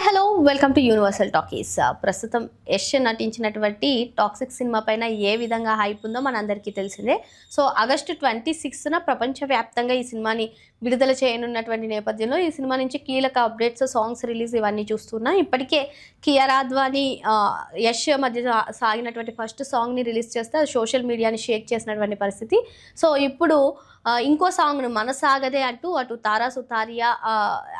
Hello welcome to universal talkies. ప్రస్తుతం యష్ నటించినటువంటి toxic cinema పైన ఏ విధంగా హైప్ ఉందో మనందరికీ తెలిసిందే. సో ఆగస్టు 26న ప్రపంచవ్యాప్తంగా ఈ సినిమాని విడుదల చేయనున్నటువంటి నేపథ్యంలో ఈ సినిమా నుంచి కీలక అప్డేట్స్, సాంగ్స్ రిలీజ్ ఇవన్నీ చూస్తున్నాం. ఇప్పటికే కియారా అద్వానీ యష్ మధ్య సాగినటువంటి ఫస్ట్ సాంగ్ని రిలీజ్ చేస్తే అది సోషల్ మీడియాని షేక్ చేసినటువంటి పరిస్థితి. సో ఇప్పుడు ఇంకో సాంగ్ను మనసాగదే అంటూ అటు తారా సుతారియా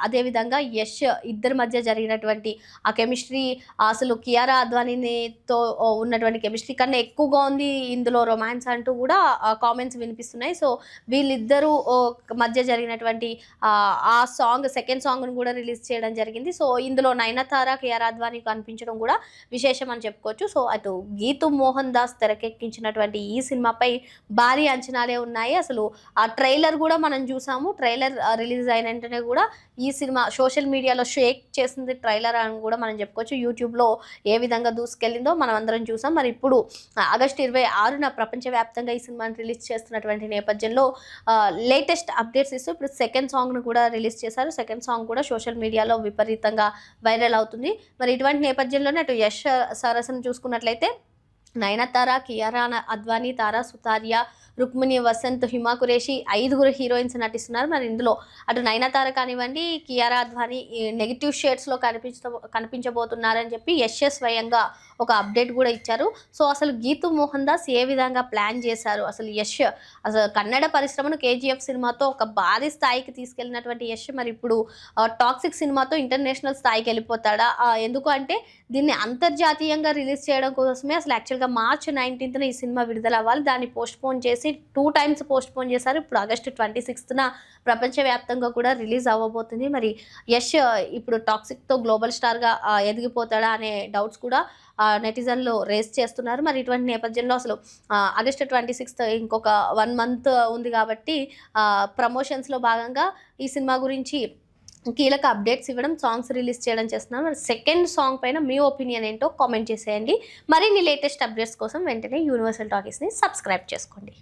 అదేవిధంగా యష్ ఇద్దరి మధ్య జరిగినటువంటి ఆ కెమిస్ట్రీ అసలు కియారా అద్వానీతో ఉన్నటువంటి కెమిస్ట్రీ కన్నా ఎక్కువగా ఉంది ఇందులో రొమాన్స్ అంటూ కూడా కామెంట్స్ వినిపిస్తున్నాయి. సో వీళ్ళిద్దరూ మధ్య జరిగినటువంటి ఆ సాంగ్ సెకండ్ సాంగ్ను కూడా రిలీజ్ చేయడం జరిగింది. సో ఇందులో నయనతార కియారా అద్వానీ కనిపించడం కూడా విశేషం అని చెప్పుకోవచ్చు. సో అటు గీతు మోహన్ దాస్ తెరకెక్కించినటువంటి ఈ సినిమాపై భారీ అంచనాలే ఉన్నాయి. అసలు ఆ ట్రైలర్ కూడా మనం చూసాము. ట్రైలర్ రిలీజ్ అయిన వెంటనే కూడా ఈ సినిమా సోషల్ మీడియాలో షేక్ చేసింది ట్రైలర్ అని కూడా మనం చెప్పుకోవచ్చు. యూట్యూబ్లో ఏ విధంగా దూసుకెళ్ళిందో మనం అందరం చూసాం. మరి ఇప్పుడు ఆగస్టు 26న ప్రపంచవ్యాప్తంగా ఈ సినిమాని రిలీజ్ చేస్తున్నటువంటి నేపథ్యంలో లేటెస్ట్ అప్డేట్స్ ఇస్తూ ఇప్పుడు సెకండ్ సాంగ్ను కూడా రిలీజ్ చేశారు. సెకండ్ సాంగ్ కూడా సోషల్ మీడియాలో విపరీతంగా వైరల్ అవుతుంది. మరి ఇటువంటి నేపథ్యంలోనే అటు యష్ సరసను చూసుకున్నట్లయితే నయనతార, కియారా అద్వానీ, తారా సుతారియా, రుక్మిణి వసంత్, హిమా కురేషి 5 హీరోయిన్స్ నటిస్తున్నారు. మరి ఇందులో అటు నయనతార కానివ్వండి, కియారా అద్వానీ నెగిటివ్ షేడ్స్లో కనిపించబోతున్నారని చెప్పి యష్ స్వయంగా ఒక అప్డేట్ కూడా ఇచ్చారు. సో అసలు గీతు మోహన్ దాస్ ఏ విధంగా ప్లాన్ చేశారు, అసలు యష్ అసలు కన్నడ పరిశ్రమను కేజీఎఫ్ సినిమాతో ఒక భారీ స్థాయికి తీసుకెళ్ళినటువంటి యష్ మరి ఇప్పుడు టాక్సిక్ సినిమాతో ఇంటర్నేషనల్ స్థాయికి వెళ్ళిపోతాడా? ఎందుకు అంటే దీన్ని అంతర్జాతీయంగా రిలీజ్ చేయడం కోసమే అసలు యాక్చువల్గా మార్చ్ 19న ఈ సినిమా విడుదల అవ్వాలి. దాన్ని పోస్ట్పోన్ చేసి 2 times పోస్ట్పోన్ చేశారు. ఇప్పుడు ఆగస్టు 26న ప్రపంచవ్యాప్తంగా కూడా రిలీజ్ అవ్వబోతుంది. మరి యష్ ఇప్పుడు టాక్సిక్తో గ్లోబల్ స్టార్గా ఎదిగిపోతాడా అనే డౌట్స్ కూడా నెటిజన్లు రేస్ చేస్తున్నారు. మరి ఇటువంటి నేపథ్యంలో అసలు ఆగస్టు 26 ఇంకొక 1 month ఉంది కాబట్టి ప్రమోషన్స్లో భాగంగా ఈ సినిమా గురించి కీలక అప్డేట్స్ ఇవ్వడం, సాంగ్స్ రిలీజ్ చేయడం చేస్తున్నాను. మరి సెకండ్ సాంగ్ పైన మీ ఒపీనియన్ ఏంటో కామెంట్ చేసేయండి. మరిన్ని లేటెస్ట్ అప్డేట్స్ కోసం వెంటనే యూనివర్సల్ టాకీస్ని సబ్స్క్రైబ్ చేసుకోండి.